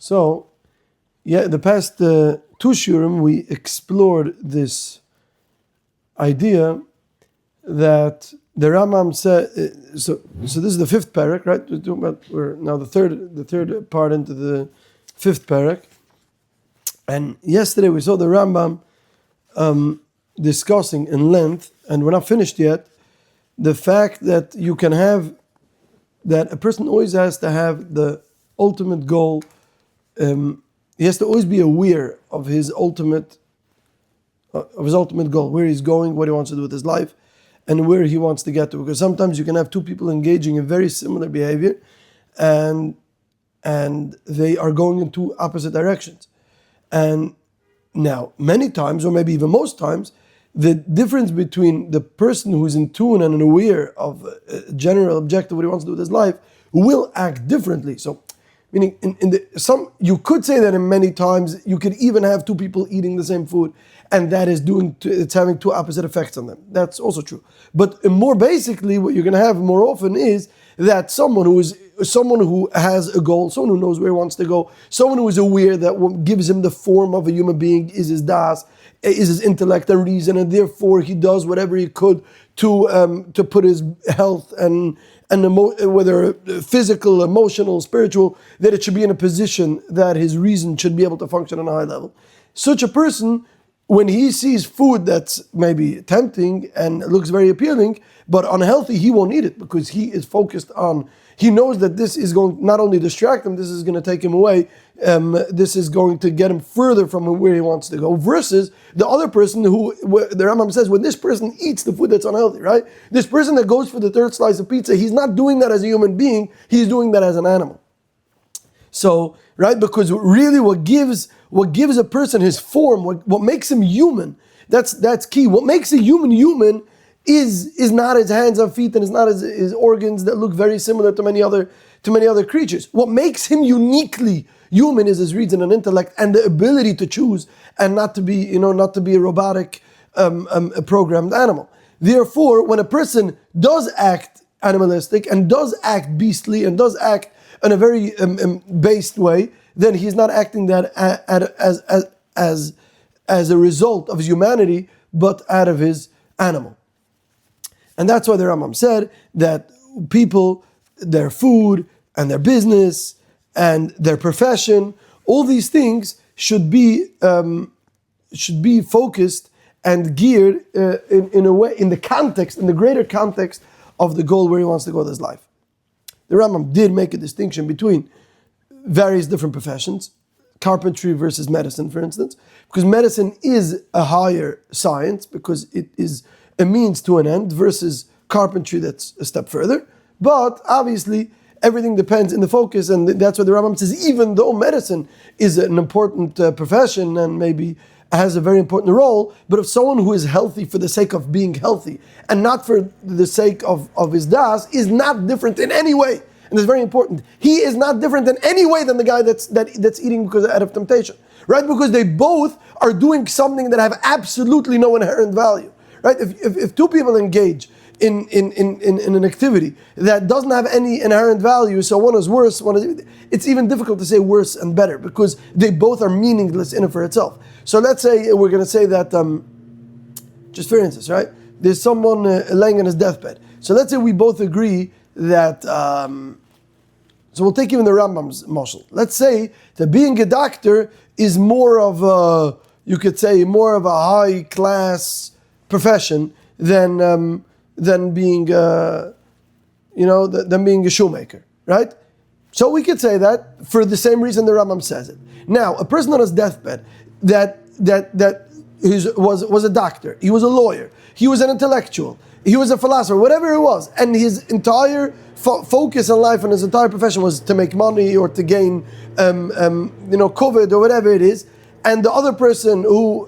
So, the past two shurim we explored this idea that the Rambam said. So this is the fifth parak, right? We're now the third part into the fifth parak, and yesterday we saw the Rambam discussing in length, and we're not finished yet, the fact that you can have that a person always has to have the ultimate goal. He has to always be aware of his ultimate goal, where he's going, what he wants to do with his life, and where he wants to get to. Because sometimes you can have two people engaging in very similar behavior, and they are going in two opposite directions. And now, many times, or maybe even most times, the difference between the person who's in tune and aware of a general objective, what he wants to do with his life, will act differently. So, meaning, you could say that in many times you could even have two people eating the same food, and that is it's having two opposite effects on them. That's also true. But more basically, what you're going to have more often is that someone who has a goal, someone who knows where he wants to go, someone who is aware that what gives him the form of a human being is his das, is his intellect and reason, and therefore he does whatever he could to put his health and whether physical, emotional, spiritual, that it should be in a position that his reason should be able to function on a high level. Such a person, when he sees food that's maybe tempting and looks very appealing, but unhealthy, he won't eat it because he is focused on, he knows that this is going to not only distract him, this is going to take him away, this is going to get him further from where he wants to go, versus the other person who, the Rambam says, when this person eats the food that's unhealthy, right? This person that goes for the third slice of pizza, he's not doing that as a human being, he's doing that as an animal. So, right, because really what gives a person his form, what makes him human, that's key. What makes a human is not his hands and feet, and is not his organs that look very similar to many other creatures. What makes him uniquely human is his reason and intellect and the ability to choose and not to be a robotic, a programmed animal. Therefore, when a person does act animalistic and does act beastly and does act in a very based way, then he's not acting that as a result of his humanity, but out of his animal. And that's why the Rambam said that people, their food and their business and their profession, all these things should be focused and geared in a way, in the greater context of the goal where he wants to go with his life. The Rambam did make a distinction between various different professions, carpentry versus medicine, for instance, because medicine is a higher science because it is a means to an end versus carpentry that's a step further. But obviously, everything depends in the focus, and that's what the Rambam says, even though medicine is an important profession and maybe has a very important role, but if someone who is healthy for the sake of being healthy and not for the sake of his das is not different in any way, and it's very important, he is not different in any way than the guy that's eating because out of temptation, right? Because they both are doing something that have absolutely no inherent value, right? If two people engage in an activity that doesn't have any inherent value, so one is worse, it's even difficult to say worse and better because they both are meaningless in and for itself. So let's say we're going to say that, just for instance, right? There's someone laying on his deathbed. So let's say we both agree that, so we'll take even the Rambam's mashal. Let's say that being a doctor is more of a, you could say, more of a high class profession than being, than being a shoemaker, right? So we could say that for the same reason the Rambam says it. Now, a person on his deathbed that was a doctor, he was a lawyer, he was an intellectual, he was a philosopher, whatever it was, and his entire focus in life and his entire profession was to make money or to gain, COVID or whatever it is, and the other person who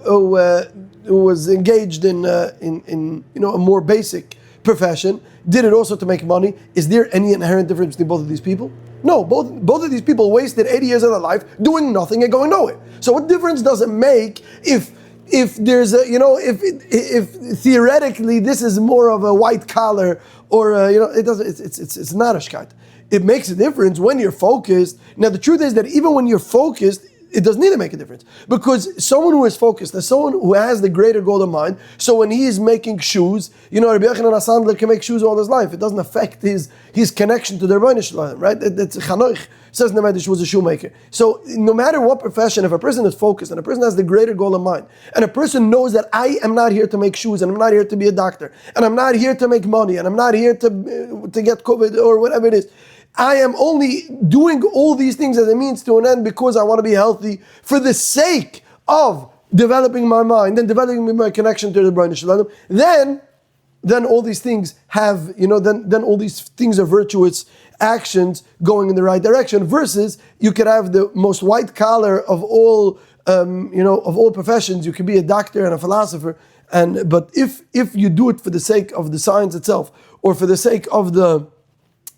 was engaged in a more basic profession did it also to make money. Is there any inherent difference between both of these people? No, both of these people wasted 80 years of their life doing nothing and going nowhere. So what difference does it make if if there's a, if theoretically this is more of a white collar or it doesn't, it's not a shkeit. It makes a difference when you're focused. Now the truth is that even when you're focused, it doesn't need to make a difference, because someone who is focused, there's someone who has the greater goal in mind. So when he is making shoes, Rabbi Yochanan HaSandler can make shoes all his life. It doesn't affect his connection to the Rebbeinu Shalom, right? That's Chanoich says in the Medrash was a shoemaker. So no matter what profession, if a person is focused and a person has the greater goal in mind, and a person knows that I am not here to make shoes, and I'm not here to be a doctor, and I'm not here to make money, and I'm not here to get COVID or whatever it is. I am only doing all these things as a means to an end because I want to be healthy for the sake of developing my mind and developing my connection to the Rebbeinu Shalom. Then all these things have, then all these things are virtuous actions going in the right direction. Versus you could have the most white collar of all, of all professions. You could be a doctor and a philosopher, but if you do it for the sake of the science itself, or for the sake of the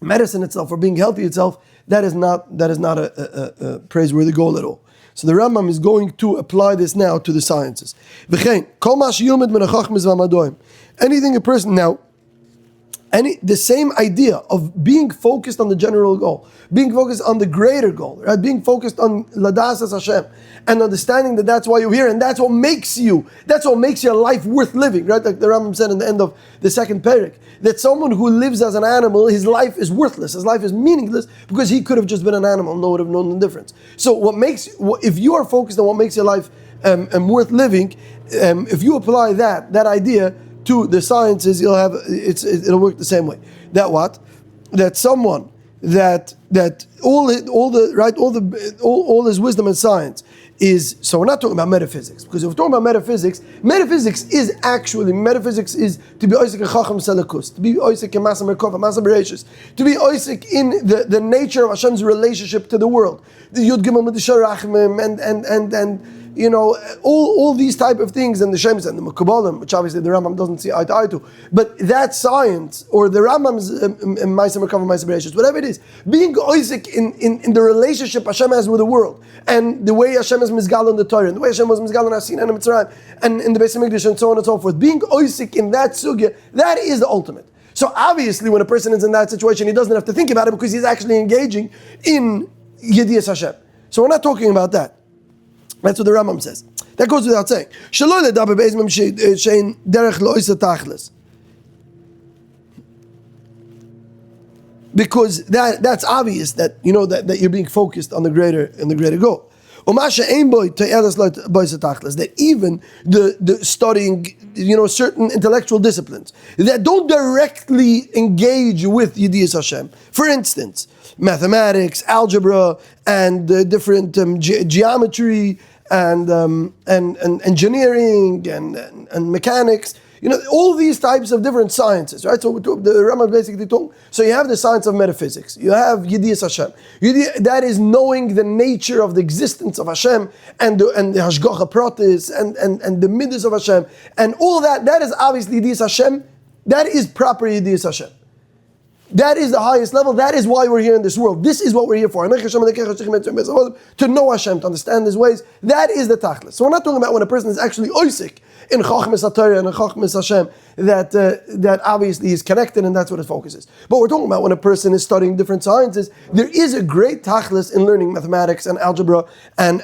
medicine itself, or being healthy itself, that is not a praiseworthy goal at all. So the Rambam is going to apply this now to the sciences. Anything a person now, the same idea of being focused on the general goal, being focused on the greater goal, right? Being focused on Ladas Hashem, and understanding that that's why you're here, and that's what makes your life worth living, right? Like the Rambam said in the end of the second Pirkei, that someone who lives as an animal, his life is worthless, his life is meaningless, because he could have just been an animal, no one would have known the difference. So if you are focused on what makes your life worth living, if you apply that idea to the sciences, it'll work the same way. That someone that all his wisdom and science is. So we're not talking about metaphysics, because if we're talking about metaphysics is to be oisik in chacham selakus, to be oisik in masa merkova, masa bereishis, to be oisik in the nature of Hashem's relationship to the world, the yud gimel midishar rachmim, and all these type of things, and the Shems and the Mekubalim, which obviously the Rambam doesn't see eye to eye to, but that science, or the Rambam's Ma'aser Merkava, Ma'aser Bereishis, whatever it is, being oisik in the relationship Hashem has with the world, and the way Hashem is mizgal in the Torah, and the way Hashem was mizgal in Asin and Mitzrayim, and in the Beis HaMikdash, and so on and so forth, being oisik in that sugya, that is the ultimate. So obviously when a person is in that situation, he doesn't have to think about it, because he's actually engaging in Yediyas Hashem. So we're not talking about that. That's what the Rambam says. That goes without saying. Because that's obvious that that you're being focused on the greater goal. That even the studying certain intellectual disciplines that don't directly engage with Yediyas Hashem, for instance, mathematics, algebra, and different geometry, and engineering, and mechanics, all these types of different sciences, right? So the Rambam basically talking. So you have the science of metaphysics, you have Yediyas Hashem. That is knowing the nature of the existence of Hashem, and the Hashgacha Pratis, and the midas of Hashem, and all that. That is obviously Yediyas Hashem. That is proper Yediyas Hashem. That is the highest level. That is why we're here in this world. This is what we're here for. To know Hashem, to understand His ways. That is the tachlis. So we're not talking about when a person is actually oisik in Chachmas HaTorah and in Chachmas Hashem, that obviously is connected, and that's what his focus is. But we're talking about when a person is studying different sciences. There is a great tachlis in learning mathematics and algebra and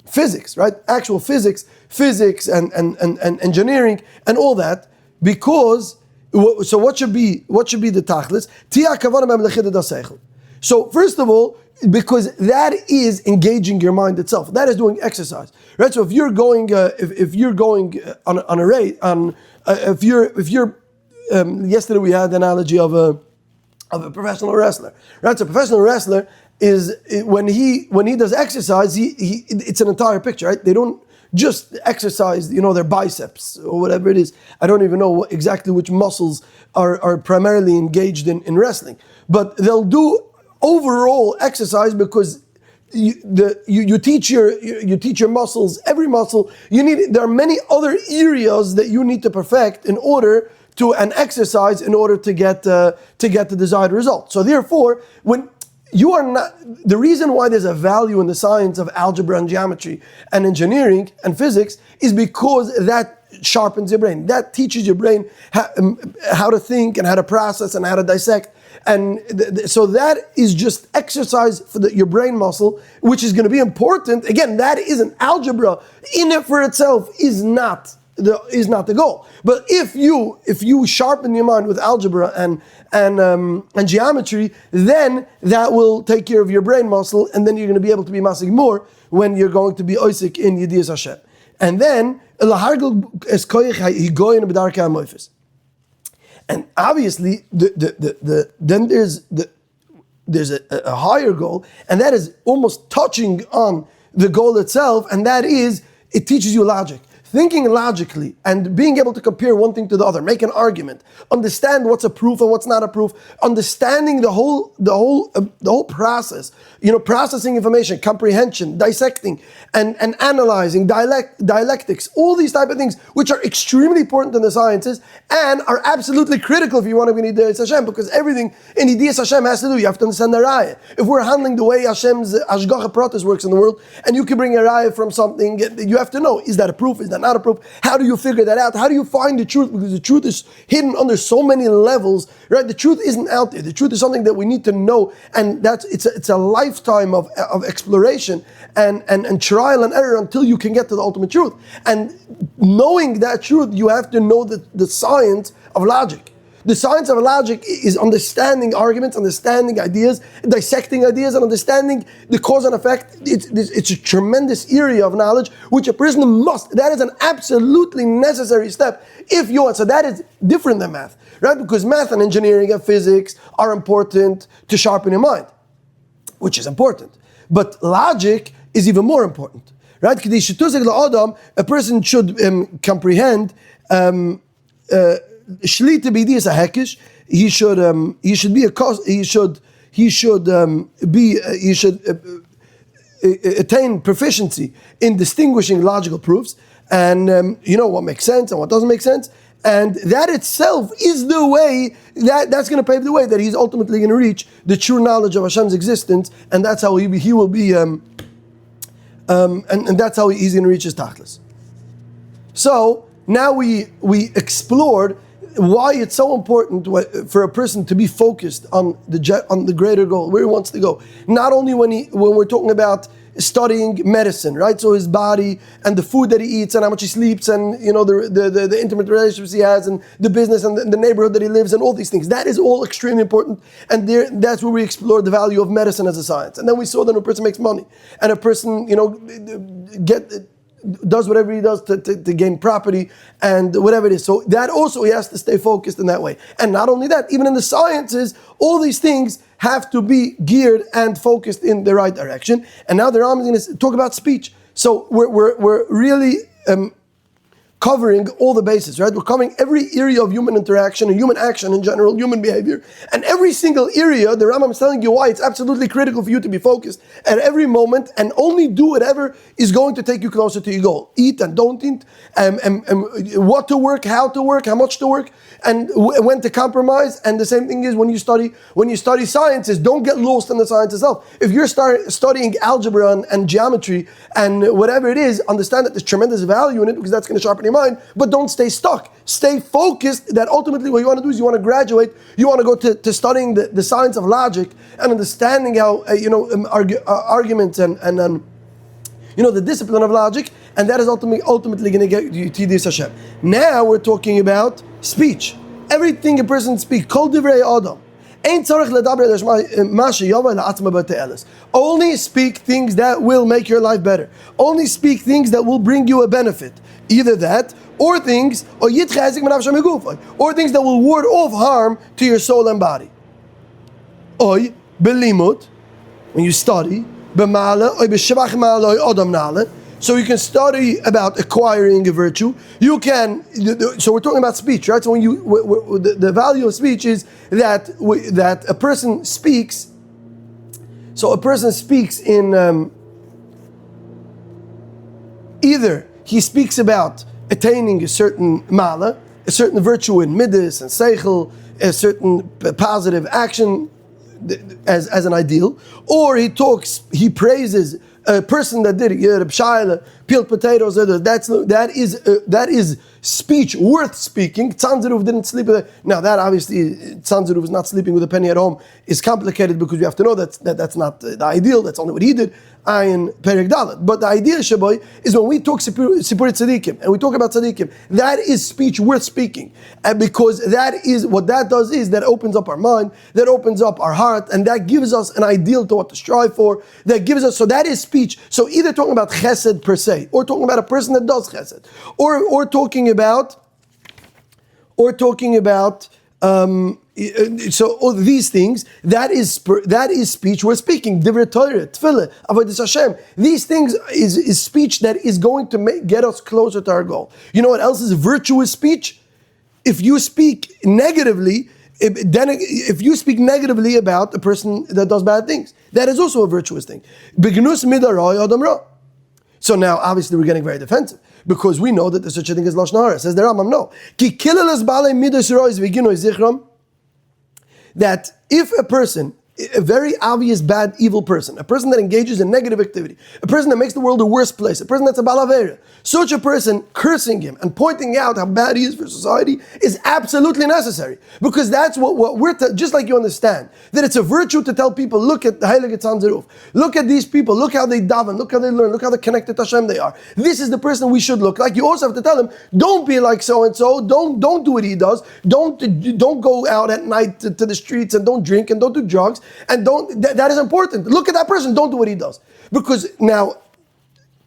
physics, right? Actual physics and engineering and all that, because. So what should be the tachlis? So first of all, because that is engaging your mind itself. That is doing exercise, right? So if you're going on a race, yesterday we had the analogy of a professional wrestler, right? So a professional wrestler is when he does exercise, it's an entire picture, right? They don't just exercise, their biceps or whatever it is. I don't even know exactly which muscles are primarily engaged in wrestling, but they'll do overall exercise, because you teach your muscles, every muscle. There are many other areas that you need to perfect in order to exercise in order to get the desired result. So therefore, when you are not, the reason why there's a value in the science of algebra and geometry and engineering and physics is because that sharpens your brain. That teaches your brain how to think and how to process and how to dissect. And so that is just exercise for your brain muscle, which is going to be important. Again, that isn't algebra in it for itself is not the goal. But if you sharpen your mind with algebra and geometry, then that will take care of your brain muscle, and then you're going to be able to be masig more when you're going to be oisik in Yediyas Hashem. And then and obviously then there's a higher goal, and that is almost touching on the goal itself, and that is it teaches you logic. Thinking logically and being able to compare one thing to the other, make an argument, understand what's a proof and what's not a proof, understanding the whole process, processing information, comprehension, dissecting, and analyzing, dialectics, all these type of things, which are extremely important in the sciences and are absolutely critical if you want to be in Yediyas Hashem, because everything in Yediyas Hashem has to do, you have to understand the raya. If we're handling the way Hashem's Ashgacha Pratis works in the world, and you can bring a raya from something, you have to know, is that a proof, is that not a proof? How do you figure that out? How do you find the truth? Because the truth is hidden under so many levels, right? The truth isn't out there. The truth is something that we need to know, and it's a lifetime of exploration and trial and error until you can get to the ultimate truth. And knowing that truth, you have to know the science of logic. The science of logic is understanding arguments, understanding ideas, dissecting ideas, and understanding the cause and effect. It's a tremendous area of knowledge which a person must. That is an absolutely necessary step if you want. So that is different than math, right? Because math and engineering and physics are important to sharpen your mind, which is important. But logic is even more important, right? A person should comprehend. Shlita b'idiyas hahekish. He should attain proficiency in distinguishing logical proofs, and what makes sense and what doesn't make sense, and that itself is the way that's going to pave the way that he's ultimately going to reach the true knowledge of Hashem's existence, and that's how he will be, and that's how he's going to reach his tachlis. So now we explored why it's so important for a person to be focused on the greater goal, where he wants to go. Not only when we're talking about studying medicine, right? So his body and the food that he eats and how much he sleeps and the intimate relationships he has and the business and the neighborhood that he lives and all these things. That is all extremely important, and that's where we explore the value of medicine as a science. And then we saw that a person makes money and a person does whatever he does to gain property and whatever it is. So that also he has to stay focused in that way. And not only that, even in the sciences, all these things have to be geared and focused in the right direction. And now the Ram is going to talk about speech. So we're really covering all the bases, right? We're covering every area of human interaction and human action in general, human behavior. And every single area, the Rambam is telling you why it's absolutely critical for you to be focused at every moment and only do whatever is going to take you closer to your goal. Eat and don't eat, and what to work, how much to work, and when to compromise. And the same thing is when you study sciences, don't get lost in the science itself. If you're studying algebra and geometry and whatever it is, understand that there's tremendous value in it because that's going to sharpen your mind, but don't stay stuck. Stay focused that ultimately what you want to do is you want to graduate, you want to go to studying the science of logic and understanding how, arguments and the discipline of logic, and that is ultimately going to get you to Yediyas Hashem. Now we're talking about speech. Everything a person speaks, kol divrei adam. Only speak things that will make your life better. Only speak things that will bring you a benefit. Either that, or things that will ward off harm to your soul and body. When you study, so you can study about acquiring a virtue. You can. So we're talking about speech, right? So when the value of speech is that a person speaks. So a person speaks in either he speaks about attaining a certain mala, a certain virtue in midas and seichel, a certain positive action as an ideal, or he praises a person that did it, peeled potatoes. That is speech worth speaking. Tzanzeruf didn't sleep with it. Now that obviously Tzanzeruf is not sleeping with a penny at home is complicated, because you have to know that's not the ideal. That's only what he did. Ayin Perek Dalet. But the idea, Shaboy, is when we talk Sipurit Tzadikim and we talk about Tzadikim, that is speech worth speaking. And because that is what that does, is that opens up our mind, that opens up our heart, and that gives us an ideal to what to strive for. That gives us, so that is speech. So either talking about chesed per se, or talking about a person that does chesed, or talking about so all these things, that is speech worth speaking. Divrei Torah, Tefillah, Avodas Hashem. These things is speech that is going to get us closer to our goal. You know what else is virtuous speech? If you speak negatively, if you speak negatively about a person that does bad things, that is also a virtuous thing. Begnus midaray adam ra. So now, obviously, we're getting very defensive, because we know that there's such a thing as Lashon Hara. Says the Rambam, no. Ki kileles balei midas rois v'ginoi zichram. That if a person, a very obvious bad, evil person, a person that engages in negative activity, a person that makes the world a worse place, a person that's a balavera, such a person cursing him and pointing out how bad he is for society is absolutely necessary. Because that's what we're, just like you understand, that it's a virtue to tell people, look at the Heilige Tzanzeruf, look at these people, look how they daven, look how they learn, look how connected to Hashem they are. This is the person we should look like. You also have to tell them, don't be like so-and-so, don't do what he does, don't go out at night to the streets, and don't drink, and don't do drugs, and that is important. Look at that person, don't do what he does. Because now,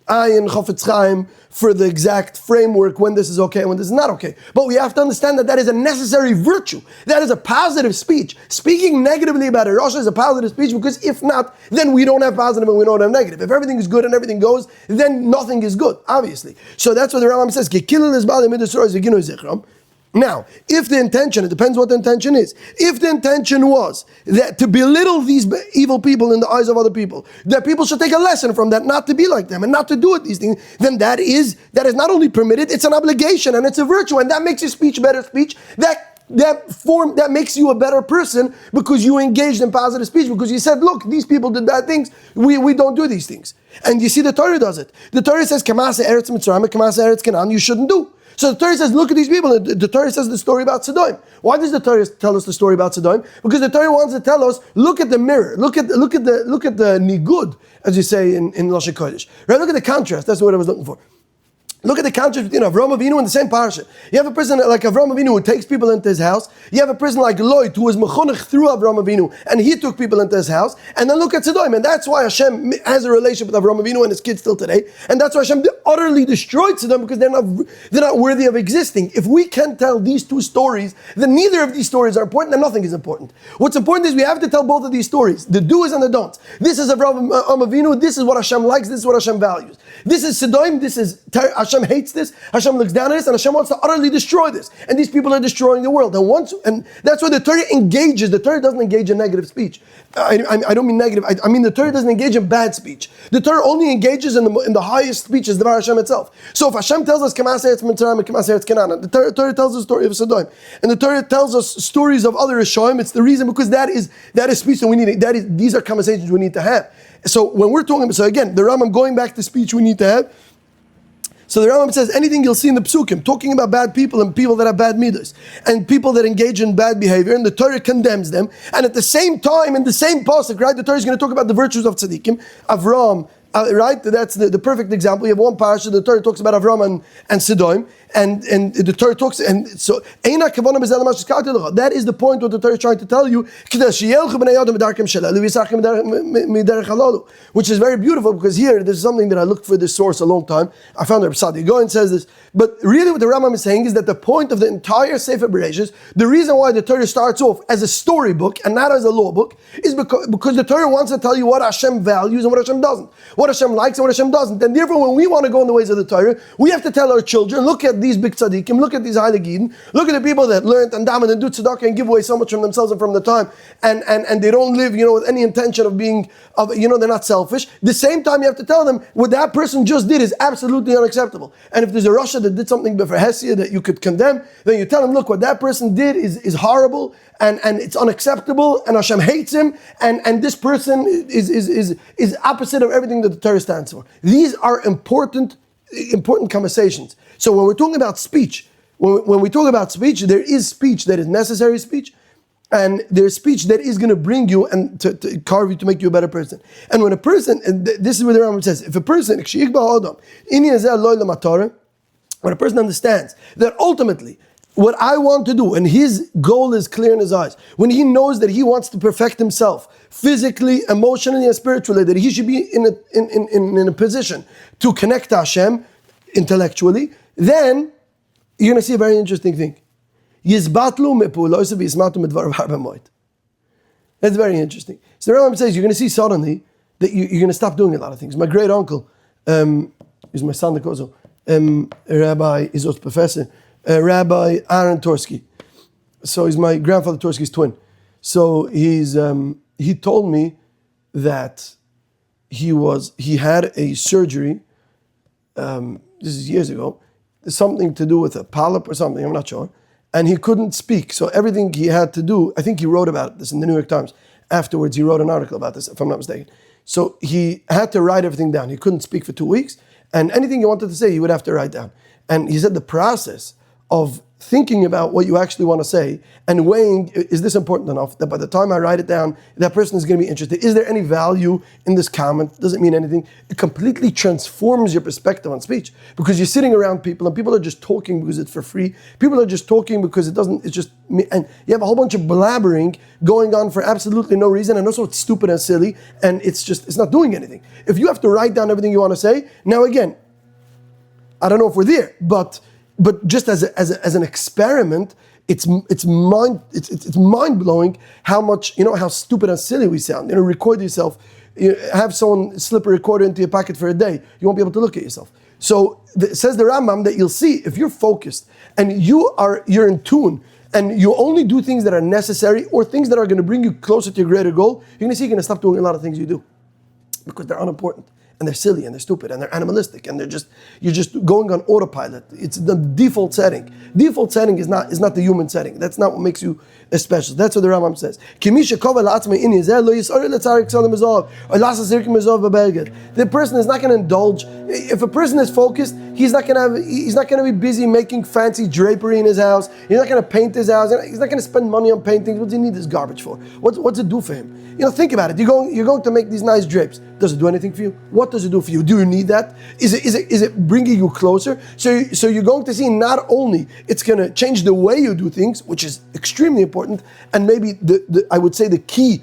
Ayin Chafetz Chaim for the exact framework when this is okay and when this is not okay. But we have to understand that is a necessary virtue. That is a positive speech. Speaking negatively about a Rosh is a positive speech, because if not, then we don't have positive and we don't have negative. If everything is good and everything goes, then nothing is good, obviously. So that's what the Rambam says. Now, if the intention, it depends what the intention is. If the intention was that to belittle these evil people in the eyes of other people, that people should take a lesson from that, not to be like them and not to do these things, then that is not only permitted, it's an obligation and it's a virtue, and that makes your speech better speech. That makes you a better person, because you engaged in positive speech, because you said, look, these people did bad things, we don't do these things. And you see the Torah does it. The Torah says, Kamasa Eretz Mitzrayim, Kamasa Eretz Canaan, you shouldn't do. So the Torah says, look at these people. The Torah says the story about Sodom. Why does the Torah tell us the story about Sodom? Because the Torah wants to tell us, look at the mirror, look at the nigud, as you say in Lashon Kodesh. Right? Look at the contrast. That's what I was looking for. Look at the contrast between Avram Avinu and the same parasha. You have a person like Avram Avinu who takes people into his house. You have a person like Lot who was mechonech through Avram Avinu, and he took people into his house. And then look at Sodom, and that's why Hashem has a relationship with Avram Avinu and his kids still today. And that's why Hashem utterly destroyed Sodom, because they're not worthy of existing. If we can tell these two stories, then neither of these stories are important, and nothing is important. What's important is we have to tell both of these stories, the do's and the don'ts. This is Avram Avinu. This is what Hashem likes. This is what Hashem values. This is Sodom. This is Hashem hates this, Hashem looks down at this, and Hashem wants to utterly destroy this. And these people are destroying the world. And that's why the Torah engages. The Torah doesn't engage in negative speech. I don't mean negative. I mean the Torah doesn't engage in bad speech. The Torah only engages in the highest speeches, the Hashem itself. So if Hashem tells us Kamas Eretz Mitzrayim and Kamas Eretz Canaan, the Torah tells us the story of Sodom, and the Torah tells us stories of other Rishonim. It's the reason, because that is speech that we need. These are conversations we need to have. So when we're talking, so again, the Rambam going back to speech we need to have. So the Rambam says anything you'll see in the Psukim, talking about bad people and people that have bad midas, and people that engage in bad behavior, and the Torah condemns them, and at the same time, in the same pasuk, right, the Torah is going to talk about the virtues of tzaddikim, Avram, right? That's the perfect example. You have one parasha, the Torah talks about Avram and Sodom, and the Torah talks, and so that is the point what the Torah is trying to tell you, which is very beautiful, because here there's something that I looked for this source a long time. I found Reb Sadi Goin says this, but really what the Rambam is saying is that the point of the entire Sefer Bereshis, the reason why the Torah starts off as a storybook and not as a law book, is because the Torah wants to tell you what Hashem values and what Hashem doesn't. What what Hashem likes and what Hashem doesn't. And therefore, when we want to go in the ways of the Torah, we have to tell our children, look at these big tzaddikim, look at these heilig Yidden, look at the people that learned and daven and do tzedakah and give away so much from themselves and from the time, and they don't live, with any intention of being, they're not selfish. The same time, you have to tell them what that person just did is absolutely unacceptable. And if there's a Rasha that did something for Hesia that you could condemn, then you tell them, look, what that person did is horrible and it's unacceptable, and Hashem hates him, and this person is opposite of everything that the Torah stands for. These are important conversations. So when we're talking about speech, when we talk about speech, there is speech that is necessary speech, and there's speech that is going to bring you and to carve you to make you a better person. And when a person, and this is what the Rambam says, if a person, when a person understands that ultimately what I want to do, and his goal is clear in his eyes, when he knows that he wants to perfect himself physically, emotionally, and spiritually, that he should be in a position to connect to Hashem intellectually, then you're going to see a very interesting thing. That's very interesting. So the Rambam says you're going to see suddenly that you're going to stop doing a lot of things. My great uncle, is my son, Rabbi, he's also professor, Rabbi Aaron Torsky. So he's my grandfather Torsky's twin. So he told me that he had a surgery, this is years ago, something to do with a polyp or something, I'm not sure, and he couldn't speak. So everything he had to do, I think he wrote about this in the New York Times. Afterwards, he wrote an article about this, if I'm not mistaken. So he had to write everything down. He couldn't speak for 2 weeks, and anything he wanted to say, he would have to write down. And he said the process of thinking about what you actually want to say and weighing, is this important enough that by the time I write it down, that person is going to be interested? Is there any value in this comment? Does it mean anything? It completely transforms your perspective on speech, because you're sitting around people and people are just talking because it's for free. People are just talking because it's just, and you have a whole bunch of blabbering going on for absolutely no reason, and also it's stupid and silly, and it's not doing anything. If you have to write down everything you want to say, now again, I don't know if we're there, but just as an experiment, it's mind blowing how much, how stupid and silly we sound. Record yourself, have someone slip a recorder into your pocket for a day, you won't be able to look at yourself. So says the Rambam that you'll see if you're focused and you're in tune and you only do things that are necessary or things that are going to bring you closer to your greater goal, you're going to see you're going to stop doing a lot of things you do because they're unimportant. And they're silly, and they're stupid, and they're animalistic, and you're just going on autopilot. It's the default setting. Default setting is not the human setting. That's not what makes you special. That's what the Rambam says. The person is not going to indulge. If a person is focused, he's not going to be busy making fancy drapery in his house. He's not going to paint his house. He's not going to spend money on paintings. What does he need this garbage for? What's it do for him? Think about it. You're going to make these nice drapes. Does it do anything for you? What does it do for you? Do you need that? Is it bringing you closer? So you're going to see not only it's going to change the way you do things, which is extremely important, and maybe I would say the key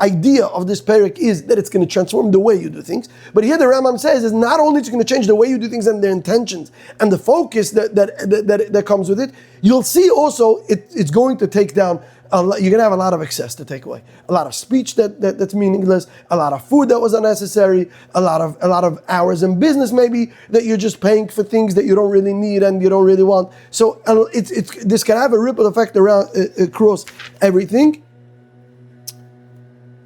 idea of this parak is that it's going to transform the way you do things. But here the Rambam says is not only it's going to change the way you do things and their intentions and the focus that comes with it. You'll see also it's going to take down. You're going to have a lot of excess to take away, a lot of speech that's meaningless, a lot of food that was unnecessary, a lot of hours in business maybe that you're just paying for things that you don't really need and you don't really want. So this can have a ripple effect across everything.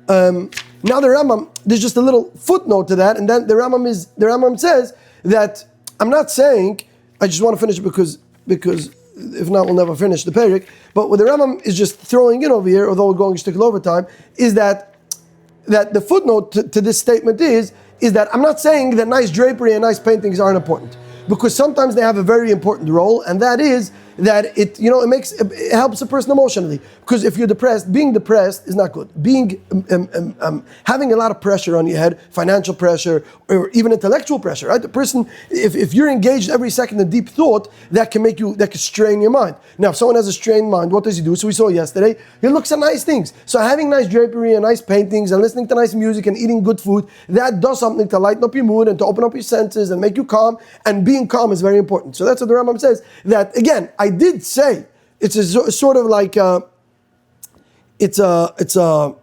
Now the Rambam, there's just a little footnote to that, and then the Rambam says that I'm not saying, I just want to finish because if not, we'll never finish the Perek. But what the Rambam is just throwing in over here, although we're going to stick over time, is that the footnote to this statement is that I'm not saying that nice drapery and nice paintings aren't important, because sometimes they have a very important role, and that is that it helps a person emotionally. Because if you're depressed, being depressed is not good. Being having a lot of pressure on your head, financial pressure or even intellectual pressure, right? The person, if you're engaged every second in deep thought, that can strain your mind. Now, if someone has a strained mind, what does he do? So we saw yesterday, he looks at nice things. So having nice drapery and nice paintings and listening to nice music and eating good food, that does something to lighten up your mood and to open up your senses and make you calm. And being calm is very important. So that's what the Rambam says. That again, I did say it's a sort of like it's a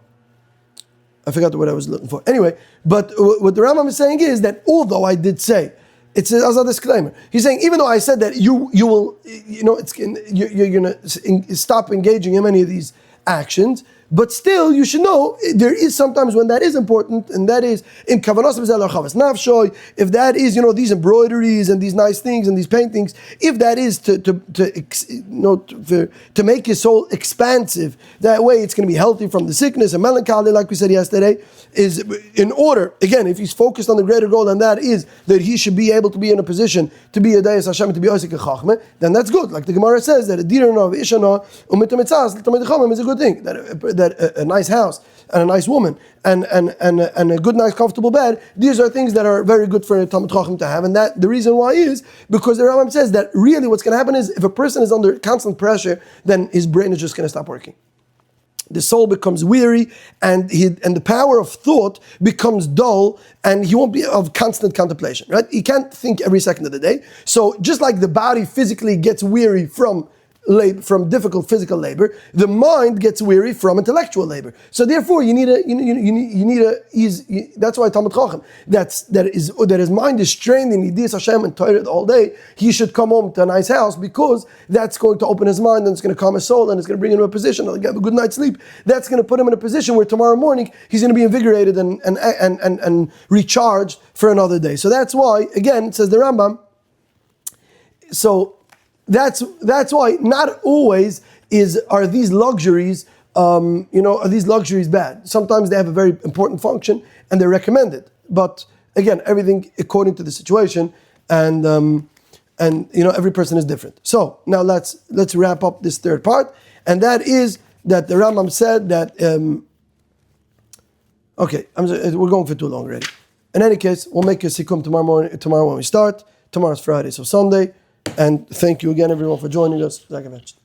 I forgot what I was looking for. Anyway, but what the Rambam is saying is that although I did say, it's as a disclaimer. He's saying even though I said that you will, you're going to stop engaging in many of these actions, but still you should know there is sometimes when that is important, and that is in kavanos nafshoy. If that is these embroideries and these nice things and these paintings, if that is to make your soul expansive, that way it's going to be healthy from the sickness and melancholy, like we said yesterday. Is in order, again, if he's focused on the greater goal, and that is that he should be able to be in a position to be a Dayas Hashem, to be Osik Chachme, then that's good. Like the Gemara says, that a Dirana, Ishana, is a good thing. That a nice house and a nice woman and a good, nice, comfortable bed, these are things that are very good for a Talmid Chacham to have. And that the reason why is because the Rambam says that really what's going to happen is if a person is under constant pressure, then his brain is just going to stop working. The soul becomes weary, and the power of thought becomes dull, and he won't be of constant contemplation, right? He can't think every second of the day. So just like the body physically gets weary from difficult physical labor, the mind gets weary from intellectual labor. So therefore, you need a. That's why Talmid Chacham that his mind is strained in Yidis Hashem and tired all day. He should come home to a nice house because that's going to open his mind and it's going to calm his soul and it's going to bring him to a position. He'll get a good night's sleep. That's going to put him in a position where tomorrow morning he's going to be invigorated and recharged for another day. So that's why, again, says the Rambam. So. That's why not always are these luxuries are these luxuries bad. Sometimes they have a very important function and they're recommended. But again, everything according to the situation, and every person is different. So now let's wrap up this third part, and that is that the Rambam said that we're going for too long already. In any case, we'll make a sikkum tomorrow when we start. Tomorrow's Friday, so Sunday. And thank you again, everyone, for joining us. Like I mentioned.